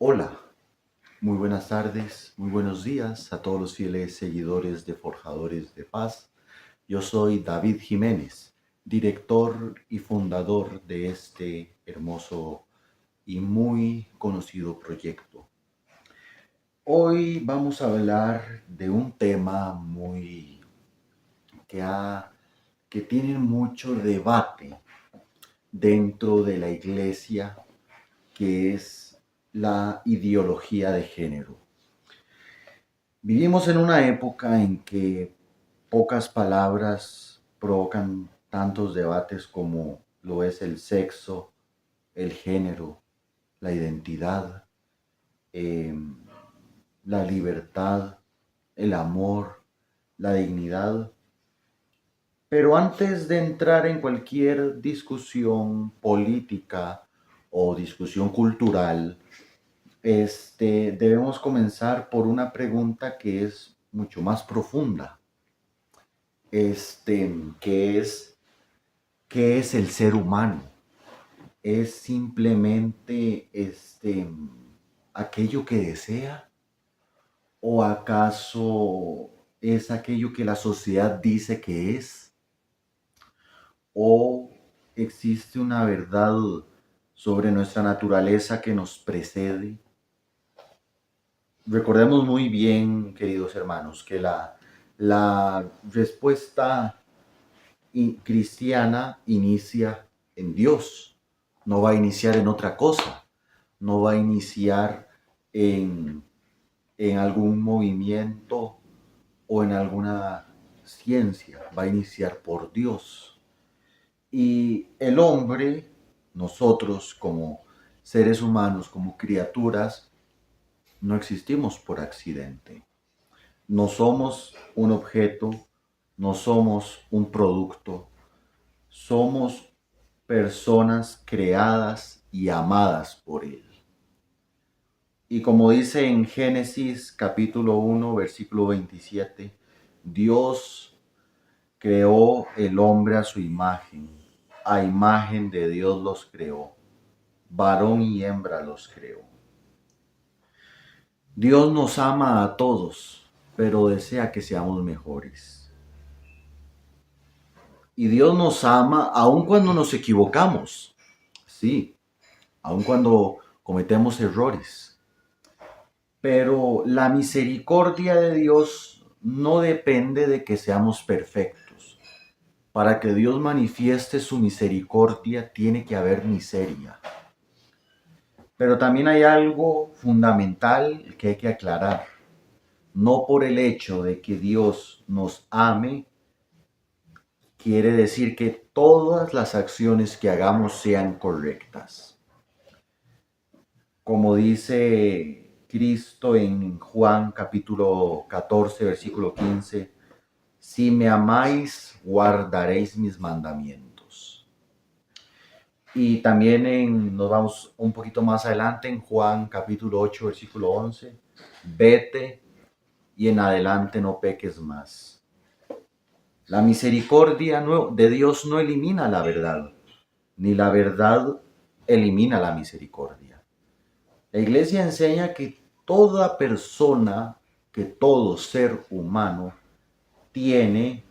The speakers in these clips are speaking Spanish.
Hola, muy buenas tardes, muy buenos días a todos los fieles seguidores de Forjadores de Paz. Yo soy David Jiménez, director y fundador de este hermoso y muy conocido proyecto. Hoy vamos a hablar de un tema que, que tiene mucho debate dentro de la iglesia, que es la ideología de género. Vivimos en una época en que pocas palabras provocan tantos debates como lo es el sexo, el género, la identidad, eh, la libertad, el amor, la dignidad. Pero antes de entrar en cualquier discusión política o discusión cultural, debemos comenzar por una pregunta que es mucho más profunda. este, que es, ¿Qué es el ser humano? ¿Es simplemente aquello que desea? ¿O acaso es aquello que la sociedad dice que es? ¿O existe una verdad sobre nuestra naturaleza que nos precede? Recordemos muy bien, queridos hermanos, que la respuesta cristiana inicia en Dios, no va a iniciar en otra cosa, no va a iniciar en, en algún movimiento o en alguna ciencia, va a iniciar por Dios. Y el hombre, nosotros como seres humanos, como criaturas, no existimos por accidente. No somos un objeto, no somos un producto, somos personas creadas y amadas por Él. Y como dice en Génesis capítulo 1, versículo 27, Dios creó el hombre a su imagen de Dios los creó, varón y hembra los creó. Dios nos ama a todos, pero desea que seamos mejores. Y Dios nos ama aun cuando nos equivocamos, sí, aun cuando cometemos errores. Pero la misericordia de Dios no depende de que seamos perfectos. Para que Dios manifieste su misericordia tiene que haber miseria. Pero también hay algo fundamental que hay que aclarar. No por el hecho de que Dios nos ame, quiere decir que todas las acciones que hagamos sean correctas. Como dice Cristo en Juan capítulo 14, versículo 15, si me amáis, guardaréis mis mandamientos. Y también nos vamos un poquito más adelante en Juan capítulo 8, versículo 11, vete y en adelante no peques más. La misericordia de Dios no elimina la verdad, ni la verdad elimina la misericordia. La iglesia enseña que toda persona, que todo ser humano tiene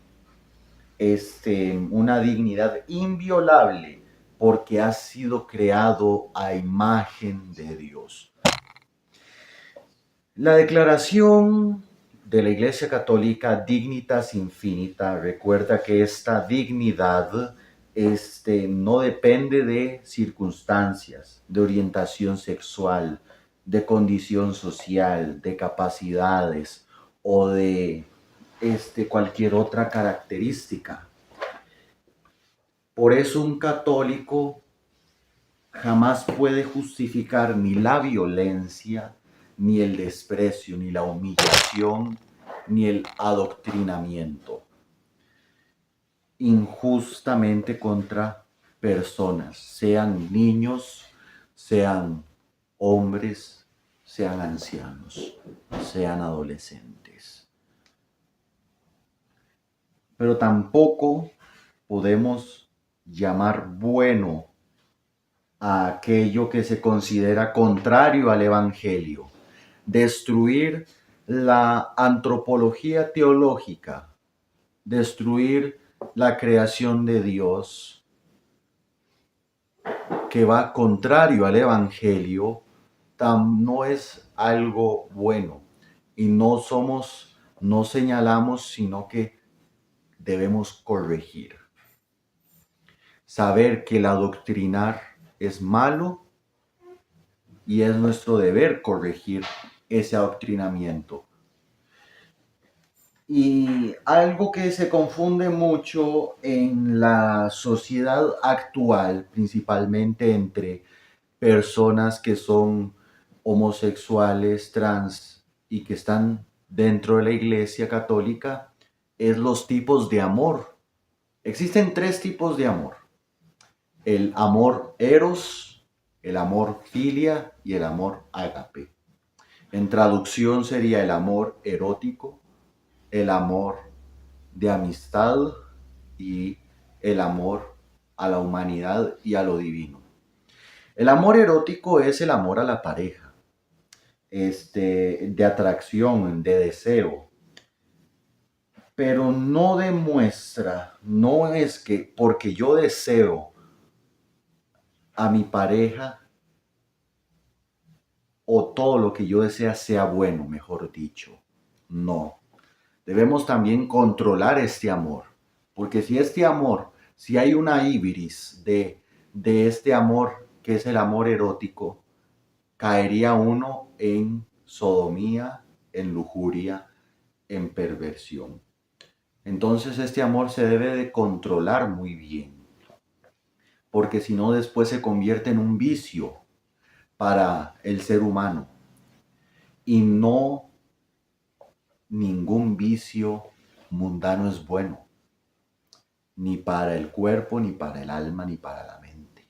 una dignidad inviolable porque ha sido creado a imagen de Dios. La declaración de la Iglesia Católica Dignitas Infinita recuerda que esta dignidad no depende de circunstancias, de orientación sexual, de condición social, de capacidades o de cualquier otra característica. Por eso un católico jamás puede justificar ni la violencia, ni el desprecio, ni la humillación, ni el adoctrinamiento injustamente contra personas, sean niños, sean hombres, sean ancianos, sean adolescentes. Pero tampoco podemos llamar bueno a aquello que se considera contrario al Evangelio, destruir la antropología teológica, destruir la creación de Dios que va contrario al Evangelio, no es algo bueno. Y no señalamos, sino que debemos corregir. Saber que el adoctrinar es malo y es nuestro deber corregir ese adoctrinamiento. Y algo que se confunde mucho en la sociedad actual, principalmente entre personas que son homosexuales, trans y que están dentro de la Iglesia Católica, es los tipos de amor. Existen tres tipos de amor: el amor eros, el amor filia y el amor ágape. En traducción sería el amor erótico, el amor de amistad y el amor a la humanidad y a lo divino. El amor erótico es el amor a la pareja, de atracción, de deseo, pero no demuestra, no es que porque yo deseo a mi pareja o todo lo que yo desea sea bueno, mejor dicho. No. Debemos también controlar este amor, porque si este amor, si hay una ibris de este amor que es el amor erótico, caería uno en sodomía, en lujuria, en perversión. Entonces este amor se debe de controlar muy bien, porque si no después se convierte en un vicio para el ser humano. Y no, ningún vicio mundano es bueno, ni para el cuerpo, ni para el alma, ni para la mente.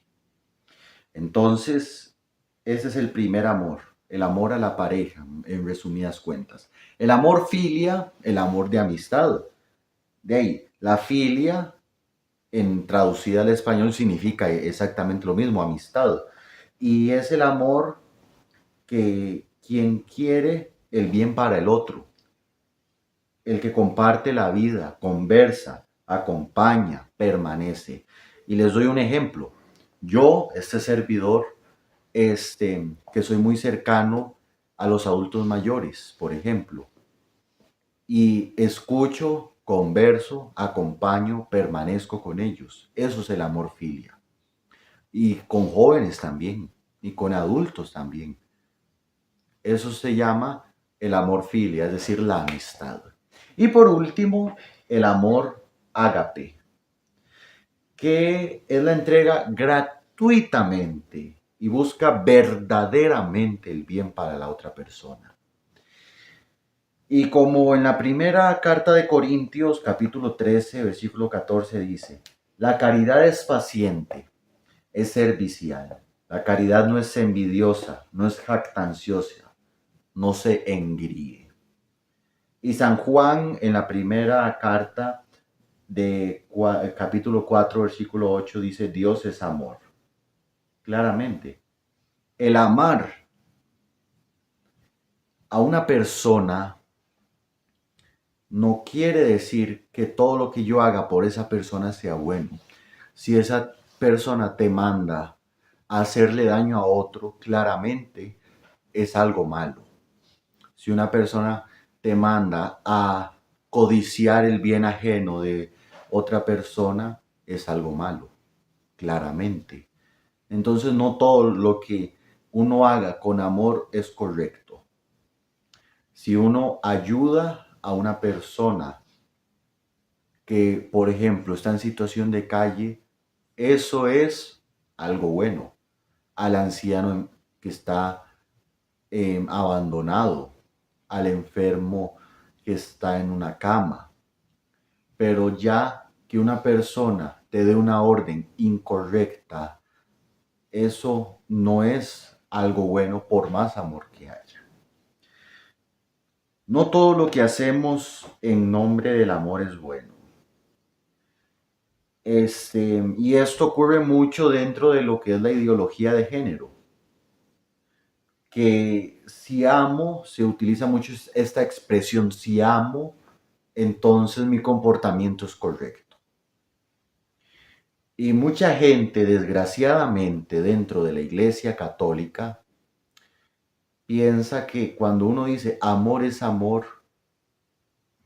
Entonces, ese es el primer amor, el amor a la pareja, en resumidas cuentas. El amor filia, el amor de amistad. De ahí, la filia, en traducida al español, significa exactamente lo mismo, amistad. Y es el amor que quien quiere el bien para el otro, el que comparte la vida, conversa, acompaña, permanece. Y les doy un ejemplo. Yo, este servidor, que soy muy cercano a los adultos mayores, por ejemplo, y escucho, converso, acompaño, permanezco con ellos. Eso es el amor filia. Y con jóvenes también, y con adultos también. Eso se llama el amor filia, es decir, la amistad. Y por último, el amor ágape, que es la entrega gratuitamente y busca verdaderamente el bien para la otra persona. Y como en la primera carta de Corintios, capítulo 13, versículo 14 dice, la caridad es paciente, es servicial. La caridad no es envidiosa, no es jactanciosa, no se engríe. Y San Juan en la primera carta de capítulo 4, versículo 8 dice, Dios es amor. Claramente, el amar a una persona no quiere decir que todo lo que yo haga por esa persona sea bueno. Si esa persona te manda a hacerle daño a otro, claramente es algo malo. Si una persona te manda a codiciar el bien ajeno de otra persona, es algo malo, claramente. Entonces no todo lo que uno haga con amor es correcto. Si uno ayuda a una persona que, por ejemplo, está en situación de calle, eso es algo bueno. Al anciano que está abandonado, al enfermo que está en una cama. Pero ya que una persona te dé una orden incorrecta, eso no es algo bueno por más amor que haya. No todo lo que hacemos en nombre del amor es bueno. Y esto ocurre mucho dentro de lo que es la ideología de género, que si amo, se utiliza mucho esta expresión, si amo, entonces mi comportamiento es correcto. Y mucha gente, desgraciadamente, dentro de la Iglesia Católica, piensa que cuando uno dice amor es amor,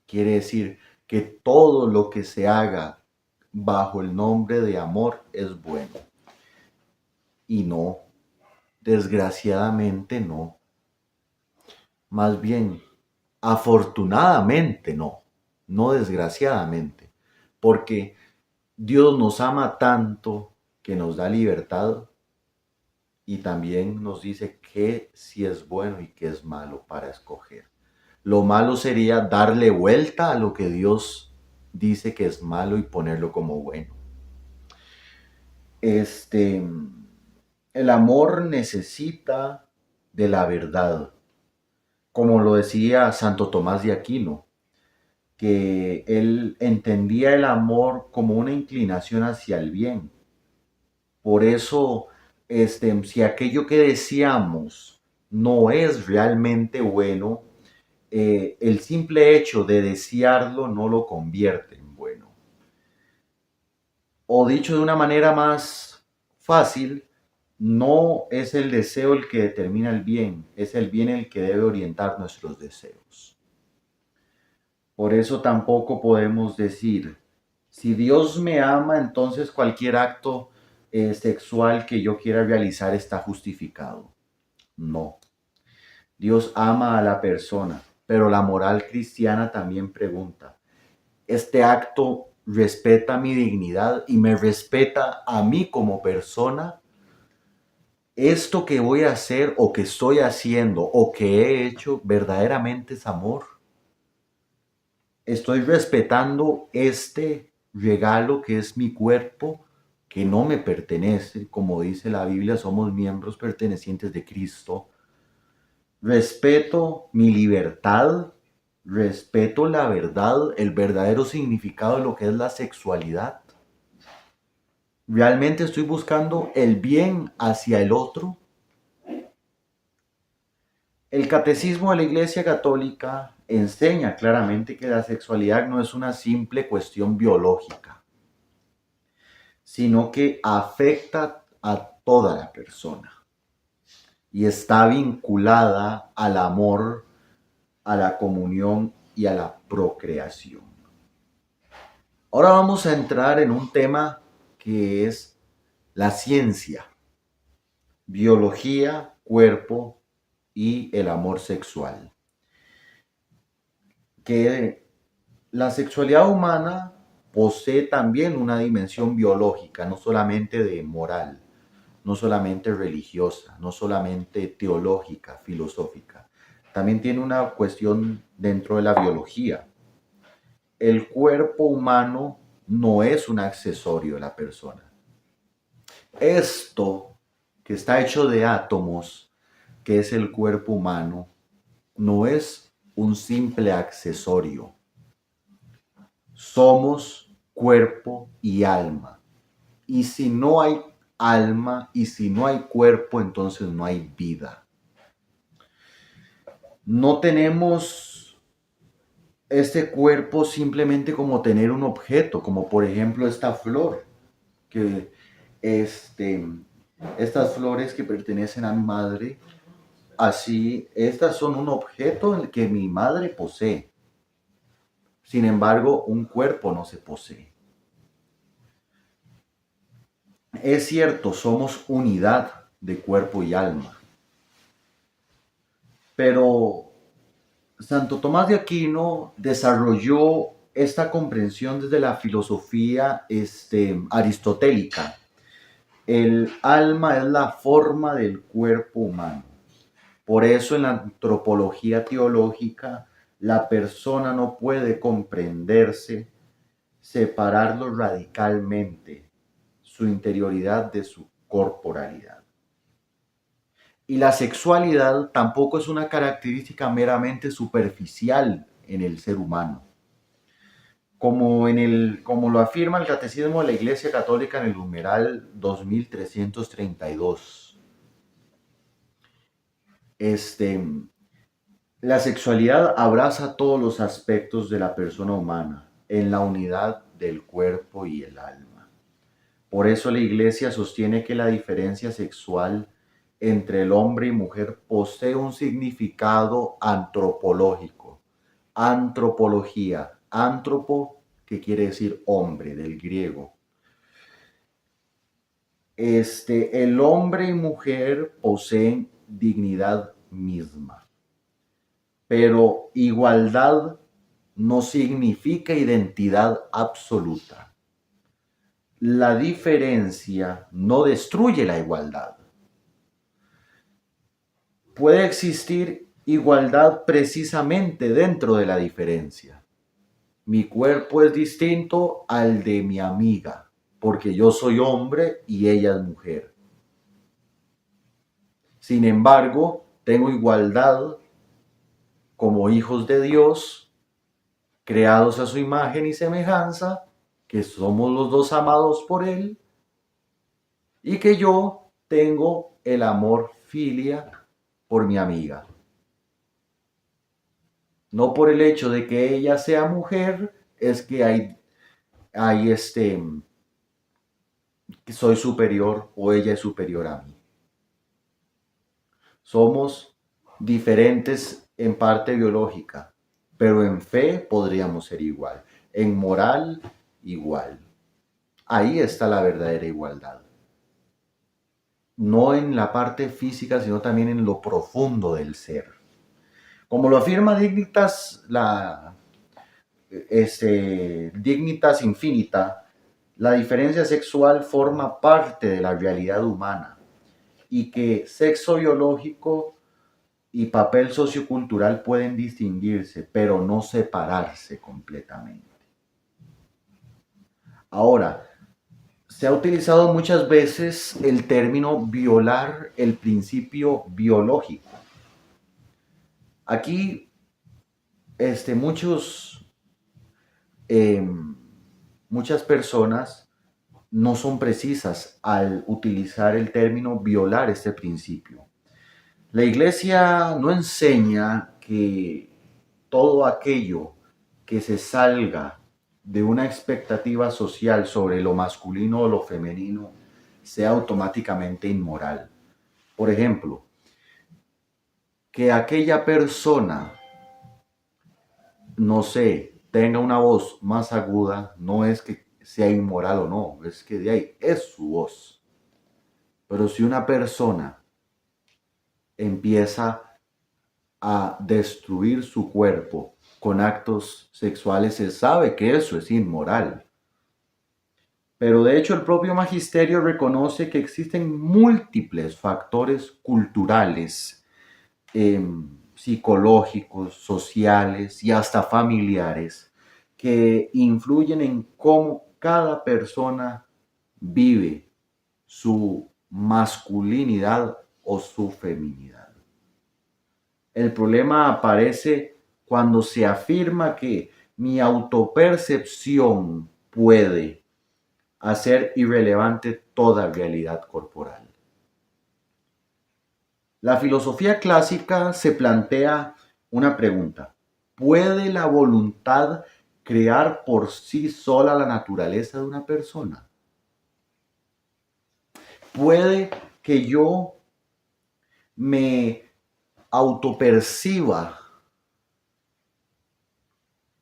quiere decir que todo lo que se haga bajo el nombre de amor es bueno. Y no, desgraciadamente no. Más bien, afortunadamente no, no desgraciadamente. Porque Dios nos ama tanto que nos da libertad y también nos dice qué sí es bueno y qué es malo para escoger. Lo malo sería darle vuelta a lo que Dios dice que es malo y ponerlo como bueno. El amor necesita de la verdad, como lo decía Santo Tomás de Aquino, que él entendía el amor como una inclinación hacia el bien. Por eso, si aquello que deseamos no es realmente bueno, el simple hecho de desearlo no lo convierte en bueno. O dicho de una manera más fácil, no es el deseo el que determina el bien, es el bien el que debe orientar nuestros deseos. Por eso tampoco podemos decir, si Dios me ama, entonces cualquier acto sexual que yo quiera realizar está justificado. No. Dios ama a la persona, pero la moral cristiana también pregunta, ¿este acto respeta mi dignidad y me respeta a mí como persona? ¿Esto que voy a hacer o que estoy haciendo o que he hecho verdaderamente es amor? ¿Estoy respetando este regalo que es mi cuerpo, que no me pertenece? Como dice la Biblia, somos miembros pertenecientes de Cristo. Respeto mi libertad, respeto la verdad, el verdadero significado de lo que es la sexualidad. ¿Realmente estoy buscando el bien hacia el otro? El catecismo de la Iglesia Católica enseña claramente que la sexualidad no es una simple cuestión biológica, sino que afecta a toda la persona y está vinculada al amor, a la comunión y a la procreación. Ahora vamos a entrar en un tema que es la ciencia, biología, cuerpo y el amor sexual. Que la sexualidad humana posee también una dimensión biológica, no solamente de moral, no solamente religiosa, no solamente teológica, filosófica. También tiene una cuestión dentro de la biología. El cuerpo humano no es un accesorio de la persona. Esto que está hecho de átomos, que es el cuerpo humano, no es un simple accesorio. Somos cuerpo y alma. Y si no hay alma y si no hay cuerpo, entonces no hay vida. No tenemos este cuerpo simplemente como tener un objeto, como por ejemplo esta flor, que estas flores que pertenecen a mi madre, así, estas son un objeto que mi madre posee. Sin embargo, un cuerpo no se posee. Es cierto, somos unidad de cuerpo y alma. Pero Santo Tomás de Aquino desarrolló esta comprensión desde la filosofía aristotélica. El alma es la forma del cuerpo humano. Por eso en la antropología teológica la persona no puede comprenderse, separarlo radicalmente, su interioridad de su corporalidad. Y la sexualidad tampoco es una característica meramente superficial en el ser humano. como lo afirma el Catecismo de la Iglesia Católica en el numeral 2332. La sexualidad abraza todos los aspectos de la persona humana en la unidad del cuerpo y el alma. Por eso la Iglesia sostiene que la diferencia sexual entre el hombre y mujer posee un significado antropológico. Antropología, antropo, que quiere decir hombre, del griego. El hombre y mujer poseen dignidad misma, pero igualdad no significa identidad absoluta. La diferencia no destruye la igualdad. Puede existir igualdad precisamente dentro de la diferencia. Mi cuerpo es distinto al de mi amiga, porque yo soy hombre y ella es mujer. Sin embargo, tengo igualdad como hijos de Dios, creados a su imagen y semejanza, que somos los dos amados por Él, y que yo tengo el amor filia por mi amiga. No por el hecho de que ella sea mujer, es que que soy superior o ella es superior a mí. Somos diferentes en parte biológica, pero en fe podríamos ser igual, en moral igual. Ahí está la verdadera igualdad. No en la parte física, sino también en lo profundo del ser. Como lo afirma Dignitas Infinita, la diferencia sexual forma parte de la realidad humana y que sexo biológico y papel sociocultural pueden distinguirse, pero no separarse completamente. Ahora, se ha utilizado muchas veces el término violar el principio biológico. Aquí, muchas personas no son precisas al utilizar el término violar este principio. La Iglesia no enseña que todo aquello que se salga de una expectativa social sobre lo masculino o lo femenino sea automáticamente inmoral. Por ejemplo, que aquella persona, no sé, tenga una voz más aguda, no es que sea inmoral o no, es que de ahí es su voz. Pero si una persona empieza a destruir su cuerpo con actos sexuales, se sabe que eso es inmoral. Pero de hecho el propio magisterio reconoce que existen múltiples factores culturales, psicológicos, sociales y hasta familiares que influyen en cómo cada persona vive su masculinidad o su feminidad. El problema aparece cuando se afirma que mi autopercepción puede hacer irrelevante toda realidad corporal. La filosofía clásica se plantea una pregunta. ¿Puede la voluntad crear por sí sola la naturaleza de una persona? ¿Puede que yo me autoperciba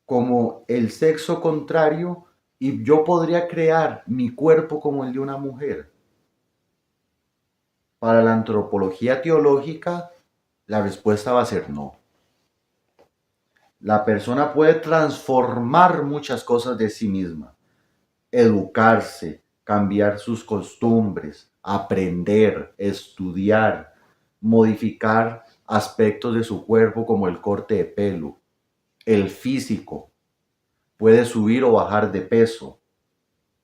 como el sexo contrario y yo podría crear mi cuerpo como el de una mujer? Para la antropología teológica, la respuesta va a ser no. La persona puede transformar muchas cosas de sí misma, educarse, cambiar sus costumbres, aprender, estudiar, modificar aspectos de su cuerpo como el corte de pelo, el físico, puede subir o bajar de peso,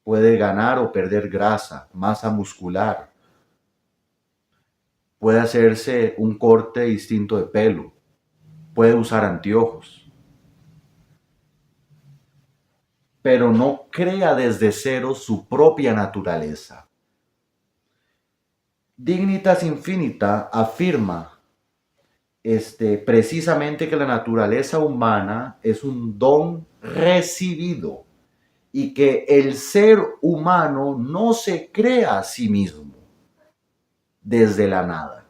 puede ganar o perder grasa, masa muscular, puede hacerse un corte distinto de pelo, puede usar anteojos. pero no crea desde cero su propia naturaleza. Dignitas Infinita afirma precisamente que la naturaleza humana es un don recibido y que el ser humano no se crea a sí mismo desde la nada.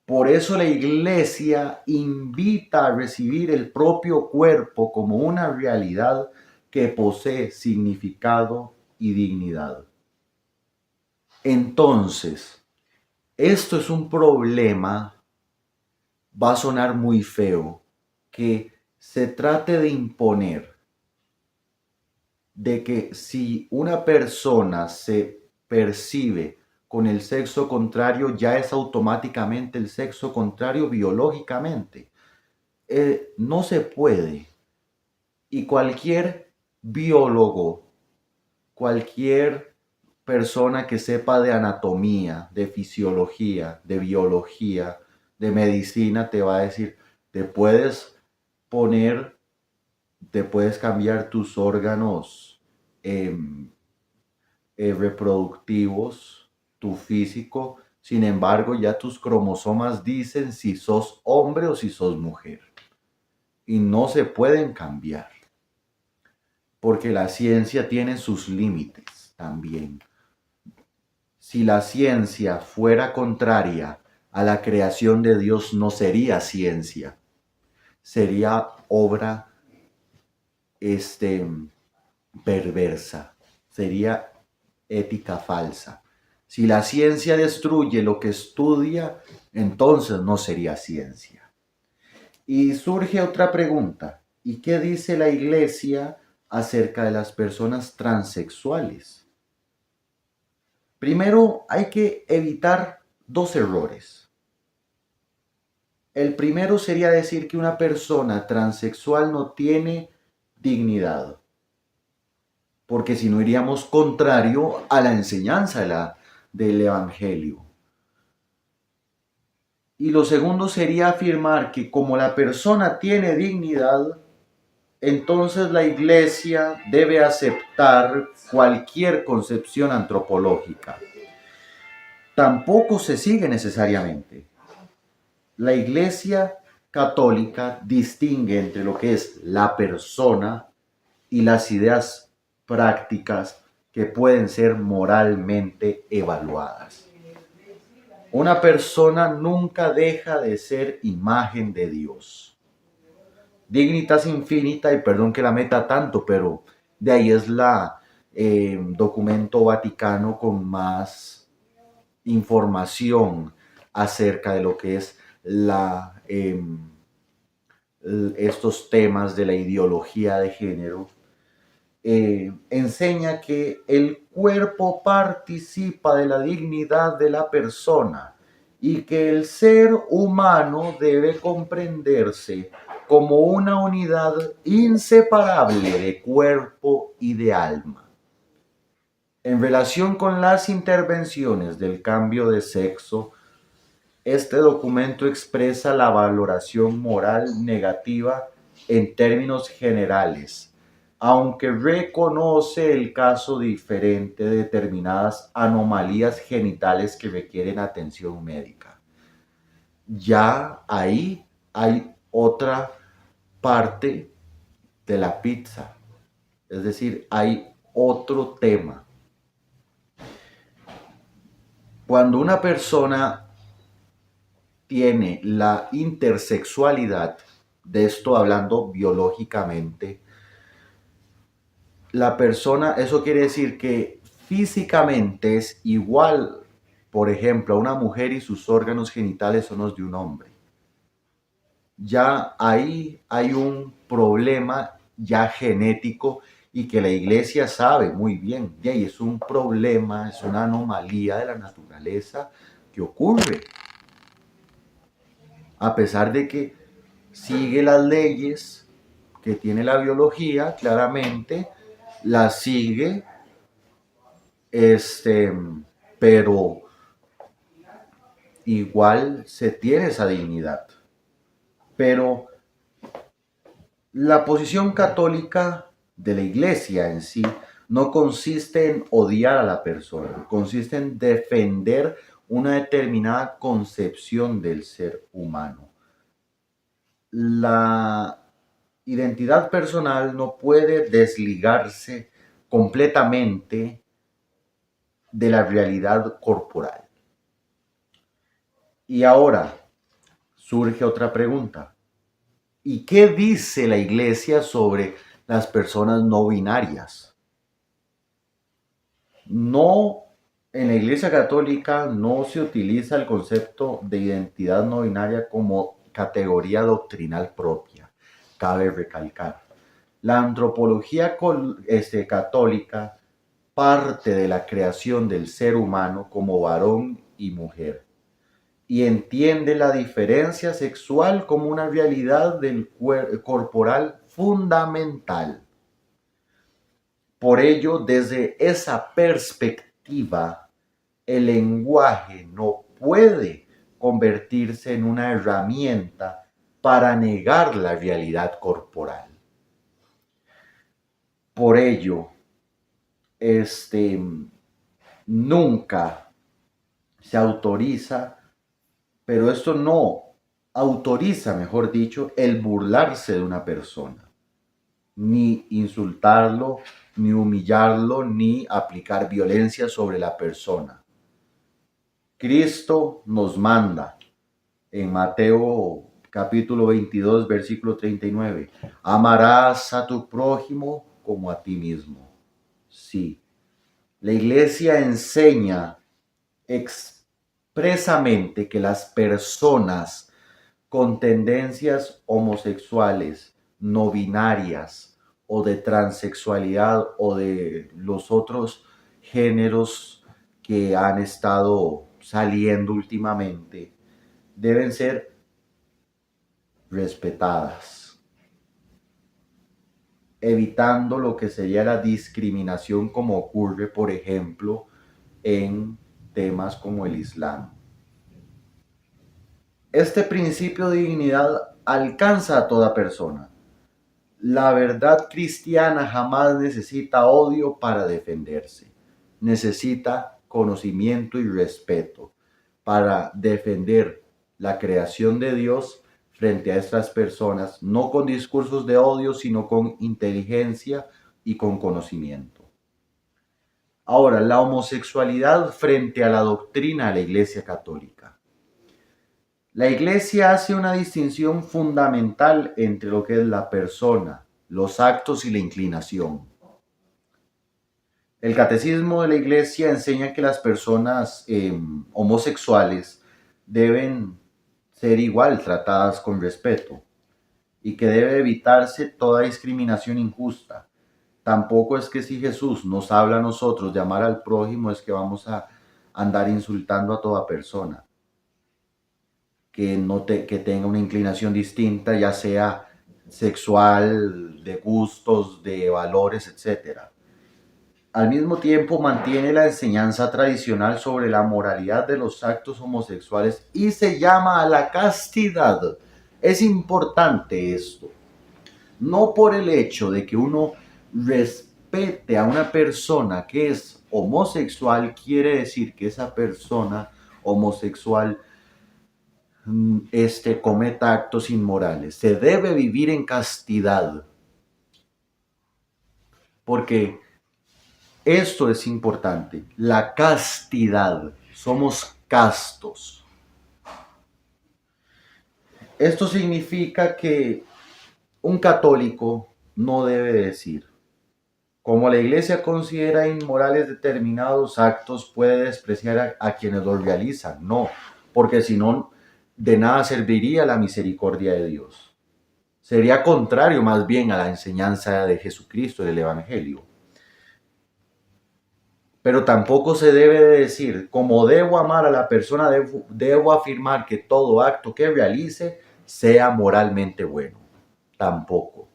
Por eso la Iglesia invita a recibir el propio cuerpo como una realidad que posee significado y dignidad. Entonces, esto es un problema, va a sonar muy feo, que se trate de imponer de que si una persona se percibe con el sexo contrario, ya es automáticamente el sexo contrario biológicamente. No se puede. Y cualquier biólogo, cualquier persona que sepa de anatomía, de fisiología, de biología, de medicina, te va a decir, te puedes poner, te puedes cambiar tus órganos eh, reproductivos, tu físico, sin embargo ya tus cromosomas dicen si sos hombre o si sos mujer. Y no se pueden cambiar, porque la ciencia tiene sus límites también. Si la ciencia fuera contraria a la creación de Dios, no sería ciencia, sería obra perversa, sería ética falsa. Si la ciencia destruye lo que estudia, entonces no sería ciencia. Y surge otra pregunta. ¿Y qué dice la Iglesia acerca de las personas transexuales? Primero, hay que evitar dos errores. El primero sería decir que una persona transexual no tiene dignidad, porque si no iríamos contrario a la enseñanza del Evangelio. Y lo segundo sería afirmar que como la persona tiene dignidad, entonces la Iglesia debe aceptar cualquier concepción antropológica. Tampoco se sigue necesariamente. La Iglesia católica distingue entre lo que es la persona y las ideas prácticas que pueden ser moralmente evaluadas. Una persona nunca deja de ser imagen de Dios. Dignitas Infinita, y perdón que la meta tanto, pero de ahí es la documento vaticano con más información acerca de lo que es estos temas de la ideología de género. Enseña que el cuerpo participa de la dignidad de la persona y que el ser humano debe comprenderse como una unidad inseparable de cuerpo y de alma. En relación con las intervenciones del cambio de sexo, este documento expresa la valoración moral negativa en términos generales, aunque reconoce el caso diferente de determinadas anomalías genitales que requieren atención médica. Ya ahí hay otra parte de la pizza, es decir, hay otro tema. Cuando una persona tiene la intersexualidad, de esto hablando biológicamente, la persona, eso quiere decir que físicamente es igual, por ejemplo, a una mujer y sus órganos genitales son los de un hombre. Ya ahí hay un problema ya genético y que la Iglesia sabe muy bien. Y ahí es un problema, es una anomalía de la naturaleza que ocurre. A pesar de que sigue las leyes que tiene la biología, claramente las sigue, pero igual se tiene esa dignidad. Pero La posición católica de la Iglesia en sí no consiste en odiar a la persona, consiste en defender una determinada concepción del ser humano. La identidad personal no puede desligarse completamente de la realidad corporal. Y ahora surge otra pregunta. ¿Y qué dice la Iglesia sobre las personas no binarias? No, en la Iglesia Católica no se utiliza el concepto de identidad no binaria como categoría doctrinal propia, cabe recalcar. La antropología católica parte de la creación del ser humano como varón y mujer y entiende la diferencia sexual como una realidad del corporal fundamental. Por ello, desde esa perspectiva, el lenguaje no puede convertirse en una herramienta para negar la realidad corporal. Por ello, nunca se autoriza, pero esto no autoriza, mejor dicho, el burlarse de una persona, ni insultarlo, ni humillarlo, ni aplicar violencia sobre la persona. Cristo nos manda en Mateo capítulo 22, versículo 39, amarás a tu prójimo como a ti mismo. Sí, la Iglesia enseña expresamente que las personas con tendencias homosexuales, no binarias o de transexualidad o de los otros géneros que han estado saliendo últimamente, deben ser respetadas, evitando lo que sería la discriminación como ocurre, por ejemplo, en temas como el Islam. Este principio de dignidad alcanza a toda persona. La verdad cristiana jamás necesita odio para defenderse. Necesita conocimiento y respeto para defender la creación de Dios frente a estas personas, no con discursos de odio, sino con inteligencia y con conocimiento. Ahora, la homosexualidad frente a la doctrina de la Iglesia Católica. La Iglesia hace una distinción fundamental entre lo que es la persona, los actos y la inclinación. El catecismo de la Iglesia enseña que las personas homosexuales deben ser igual tratadas con respeto y que debe evitarse toda discriminación injusta. Tampoco es que si Jesús nos habla a nosotros de amar al prójimo es que vamos a andar insultando a toda persona que tenga una inclinación distinta, ya sea sexual, de gustos, de valores, etc. Al mismo tiempo mantiene la enseñanza tradicional sobre la moralidad de los actos homosexuales y se llama a la castidad. Es importante esto. No por el hecho de que uno respete a una persona que es homosexual, quiere decir que esa persona homosexual cometa actos inmorales. Se debe vivir en castidad. Porque esto es importante. La castidad. Somos castos. Esto significa que un católico no debe decir, como la Iglesia considera inmorales determinados actos, puede despreciar a quienes los realizan. No, porque si no, de nada serviría la misericordia de Dios. Sería contrario más bien a la enseñanza de Jesucristo, del Evangelio. Pero tampoco se debe de decir, como debo amar a la persona, debo afirmar que todo acto que realice sea moralmente bueno. Tampoco.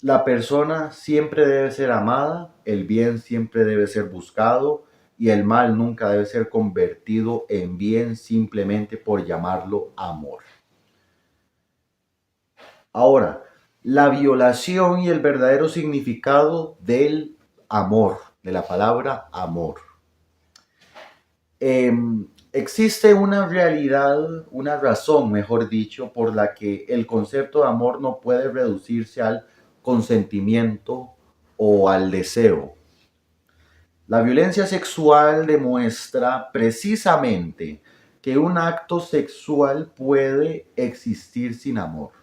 La persona siempre debe ser amada, el bien siempre debe ser buscado y el mal nunca debe ser convertido en bien simplemente por llamarlo amor. Ahora, la violación y el verdadero significado del amor, de la palabra amor. Existe una realidad, una razón, mejor dicho, por la que el concepto de amor no puede reducirse al consentimiento o al deseo. La violencia sexual demuestra precisamente que un acto sexual puede existir sin amor.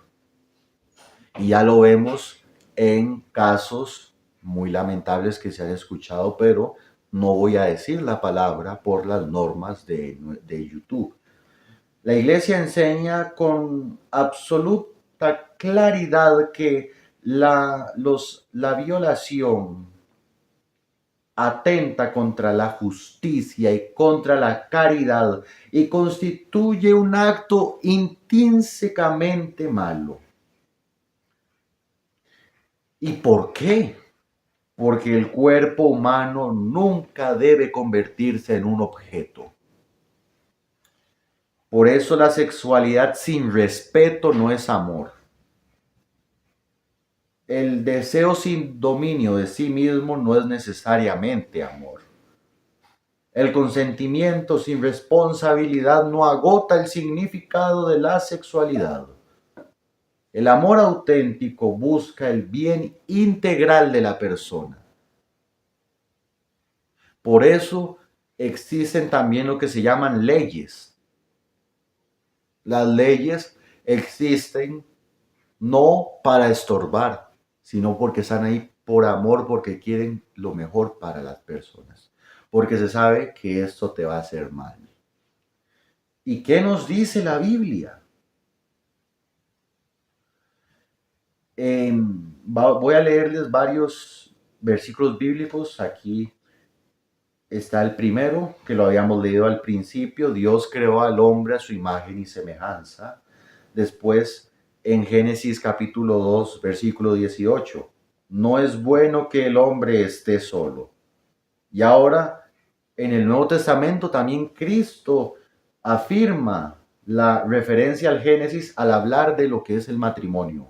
Y ya lo vemos en casos muy lamentables que se han escuchado, pero no voy a decir la palabra por las normas de YouTube. La iglesia enseña con absoluta claridad que la violación atenta contra la justicia y contra la caridad y constituye un acto intrínsecamente malo. ¿Y por qué? Porque el cuerpo humano nunca debe convertirse en un objeto. Por eso la sexualidad sin respeto no es amor. El deseo sin dominio de sí mismo no es necesariamente amor. El consentimiento sin responsabilidad no agota el significado de la sexualidad. El amor auténtico busca el bien integral de la persona. Por eso existen también lo que se llaman leyes. Las leyes existen no para estorbar, sino porque están ahí por amor, porque quieren lo mejor para las personas, porque se sabe que esto te va a hacer mal. ¿Y qué nos dice la Biblia? Voy a leerles varios versículos bíblicos. Aquí está el primero, que lo habíamos leído al principio. Dios creó al hombre a su imagen y semejanza. Después, en Génesis capítulo 2, versículo 18. No es bueno que el hombre esté solo. Y ahora, en el Nuevo Testamento, también Cristo afirma la referencia al Génesis al hablar de lo que es el matrimonio.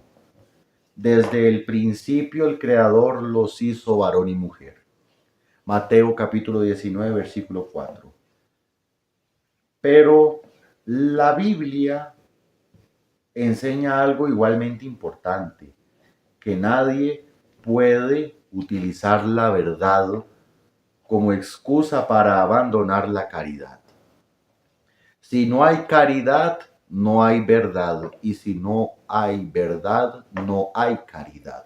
Desde el principio el Creador los hizo varón y mujer. Mateo capítulo 19, versículo 4. Pero la Biblia enseña algo igualmente importante, que nadie puede utilizar la verdad como excusa para abandonar la caridad. Si no hay caridad, no hay verdad, y si no hay verdad, no hay caridad.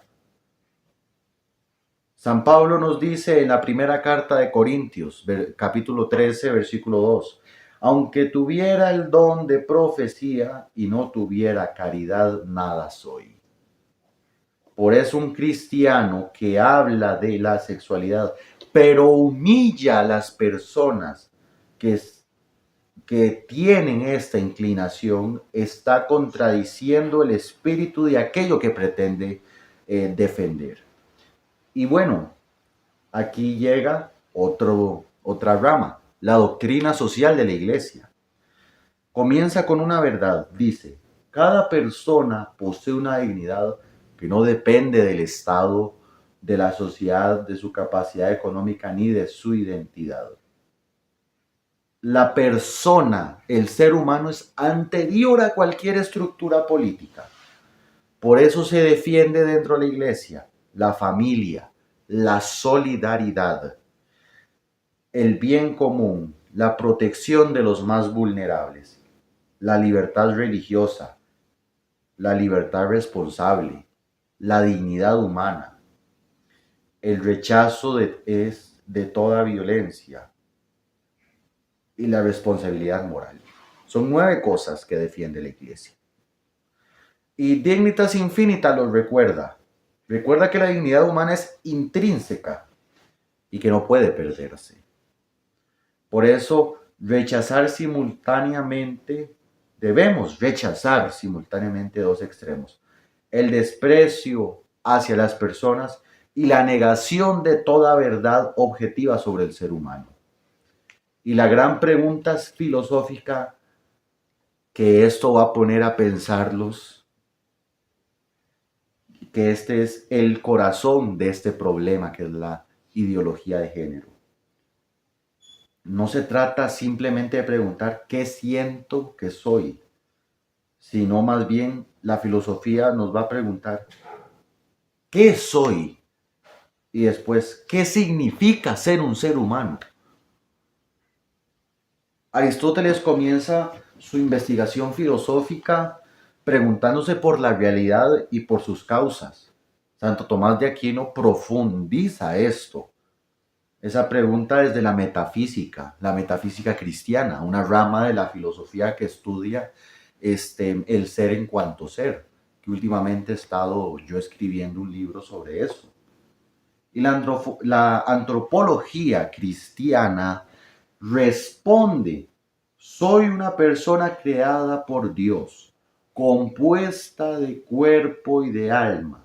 San Pablo nos dice en la primera carta de Corintios, capítulo 13, versículo 2, aunque tuviera el don de profecía y no tuviera caridad, nada soy. Por eso un cristiano que habla de la sexualidad, pero humilla a las personas que tienen esta inclinación, está contradiciendo el espíritu de aquello que pretende defender. Y bueno, aquí llega otra rama, la doctrina social de la iglesia. Comienza con una verdad, dice, cada persona posee una dignidad que no depende del estado, de la sociedad, de su capacidad económica ni de su identidad. La persona, el ser humano, es anterior a cualquier estructura política. Por eso se defiende dentro de la iglesia la familia, la solidaridad, el bien común, la protección de los más vulnerables, la libertad religiosa, la libertad responsable, la dignidad humana, el rechazo de toda violencia y la responsabilidad moral. Son 9 cosas que defiende la iglesia. Y Dignitas Infinita los recuerda. Recuerda que la dignidad humana es intrínseca y que no puede perderse. Por eso, debemos rechazar simultáneamente dos extremos. El desprecio hacia las personas y la negación de toda verdad objetiva sobre el ser humano. Y la gran pregunta filosófica que esto va a poner a pensarlos que este es el corazón de este problema que es la ideología de género. No se trata simplemente de preguntar qué siento que soy, sino más bien la filosofía nos va a preguntar qué soy y después qué significa ser un ser humano. Aristóteles comienza su investigación filosófica preguntándose por la realidad y por sus causas. Santo Tomás de Aquino profundiza esto. Esa pregunta desde la metafísica cristiana, una rama de la filosofía que estudia el ser en cuanto ser, que últimamente he estado yo escribiendo un libro sobre eso. Y la antropología cristiana responde: soy una persona creada por Dios, compuesta de cuerpo y de alma,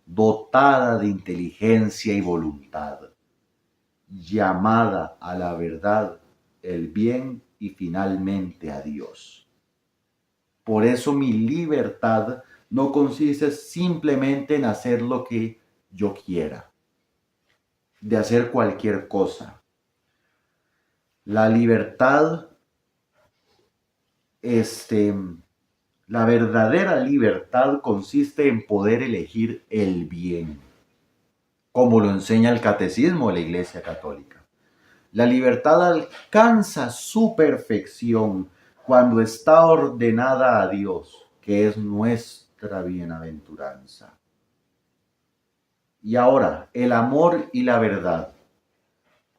dotada de inteligencia y voluntad, llamada a la verdad, el bien y finalmente a Dios. Por eso mi libertad no consiste simplemente en hacer lo que yo quiera, de hacer cualquier cosa. La libertad, la verdadera libertad consiste en poder elegir el bien, como lo enseña el catecismo de la Iglesia Católica. La libertad alcanza su perfección cuando está ordenada a Dios, que es nuestra bienaventuranza. Y ahora, el amor y la verdad.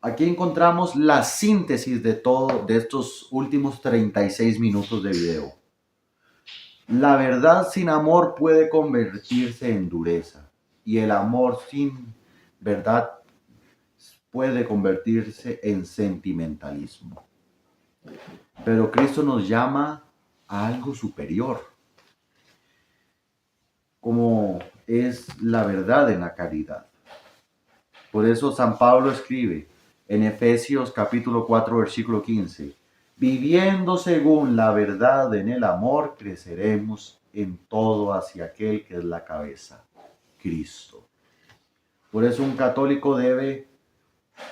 Aquí encontramos la síntesis de todo de estos últimos 36 minutos de video. La verdad sin amor puede convertirse en dureza y el amor sin verdad puede convertirse en sentimentalismo. Pero Cristo nos llama a algo superior, como es la verdad en la caridad. Por eso San Pablo escribe en Efesios capítulo 4, versículo 15, viviendo según la verdad en el amor, creceremos en todo hacia aquel que es la cabeza, Cristo. Por eso un católico debe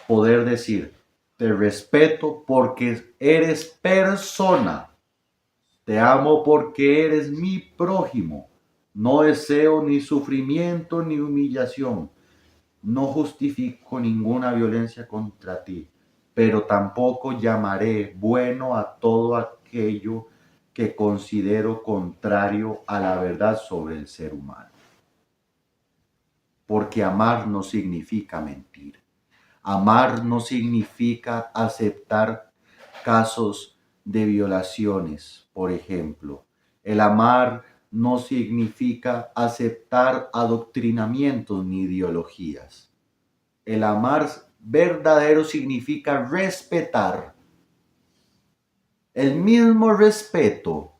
poder decir: te respeto porque eres persona, te amo porque eres mi prójimo, no deseo ni sufrimiento ni humillación. No justifico ninguna violencia contra ti, pero tampoco llamaré bueno a todo aquello que considero contrario a la verdad sobre el ser humano. Porque amar no significa mentir. Amar no significa aceptar casos de violaciones, por ejemplo. El amar no significa aceptar adoctrinamientos ni ideologías. El amar verdadero significa respetar. El mismo respeto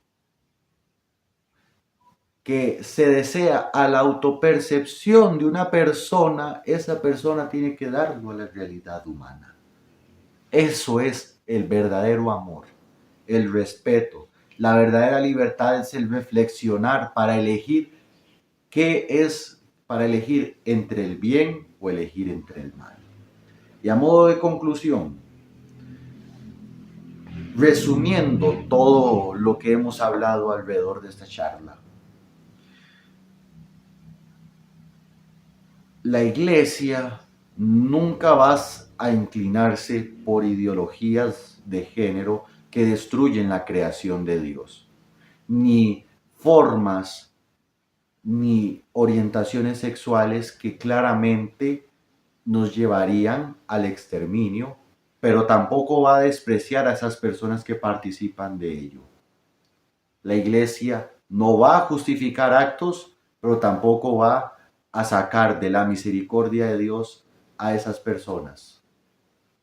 que se desea a la autopercepción de una persona, esa persona tiene que darlo a la realidad humana. Eso es el verdadero amor, el respeto. La verdadera libertad es el reflexionar para elegir qué es, para elegir entre el bien o elegir entre el mal. Y a modo de conclusión, resumiendo todo lo que hemos hablado alrededor de esta charla, la Iglesia nunca va a inclinarse por ideologías de género que destruyen la creación de Dios, ni formas ni orientaciones sexuales que claramente nos llevarían al exterminio, pero tampoco va a despreciar a esas personas que participan de ello. La Iglesia no va a justificar actos, pero tampoco va a sacar de la misericordia de Dios a esas personas.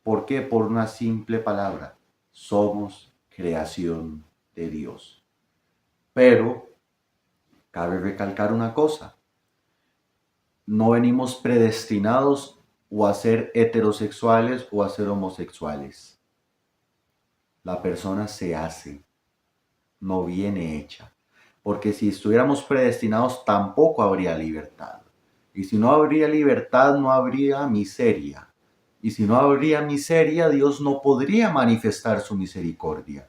¿Por qué? Por una simple palabra: somos creación de Dios. Pero cabe recalcar una cosa: no venimos predestinados o a ser heterosexuales o a ser homosexuales. La persona se hace, no viene hecha. porque si estuviéramos predestinados tampoco habría libertad. Y si no habría libertad, no habría miseria. Y si no habría miseria, Dios no podría manifestar su misericordia.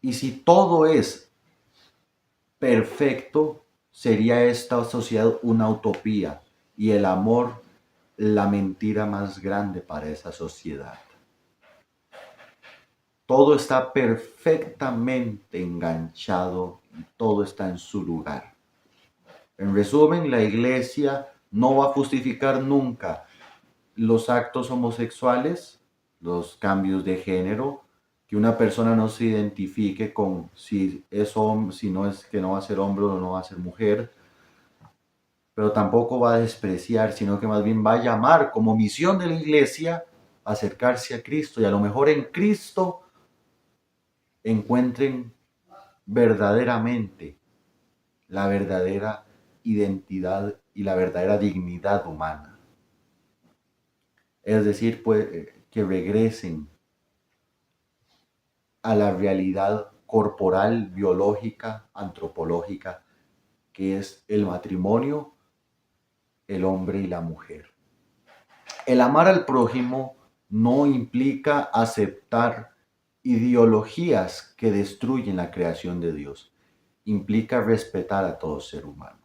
Y si todo es perfecto, sería esta sociedad una utopía y el amor la mentira más grande para esa sociedad. Todo está perfectamente enganchado y todo está en su lugar. En resumen, la iglesia no va a justificar nunca los actos homosexuales, los cambios de género, que una persona no se identifique con si es hombre, si no es que no va a ser hombre o no va a ser mujer, pero tampoco va a despreciar, sino que más bien va a llamar como misión de la iglesia a acercarse a Cristo y a lo mejor en Cristo encuentren verdaderamente la verdadera identidad y la verdadera dignidad humana. Es decir, pues, que regresen a la realidad corporal, biológica, antropológica, que es el matrimonio, el hombre y la mujer. El amar al prójimo no implica aceptar ideologías que destruyen la creación de Dios. Implica respetar a todo ser humano.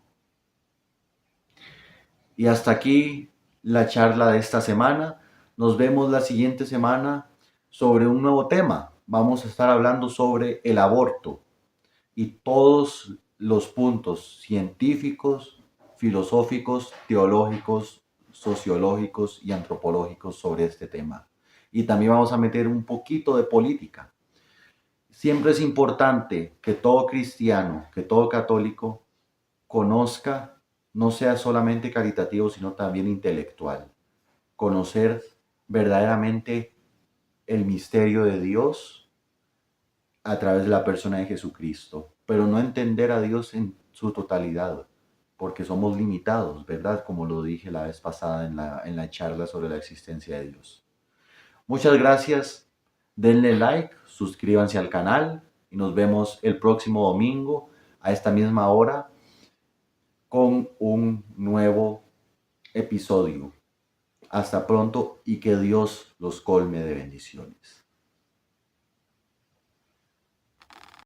Y hasta aquí la charla de esta semana. Nos vemos la siguiente semana sobre un nuevo tema. Vamos a estar hablando sobre el aborto y todos los puntos científicos, filosóficos, teológicos, sociológicos y antropológicos sobre este tema. Y también vamos a meter un poquito de política. Siempre es importante que todo cristiano, que todo católico conozca, no sea solamente caritativo, sino también intelectual. Conocer verdaderamente el misterio de Dios a través de la persona de Jesucristo, pero no entender a Dios en su totalidad, porque somos limitados, ¿verdad? Como lo dije la vez pasada en la charla sobre la existencia de Dios. Muchas gracias, denle like, suscríbanse al canal y nos vemos el próximo domingo a esta misma hora con un nuevo episodio. Hasta pronto y que Dios los colme de bendiciones.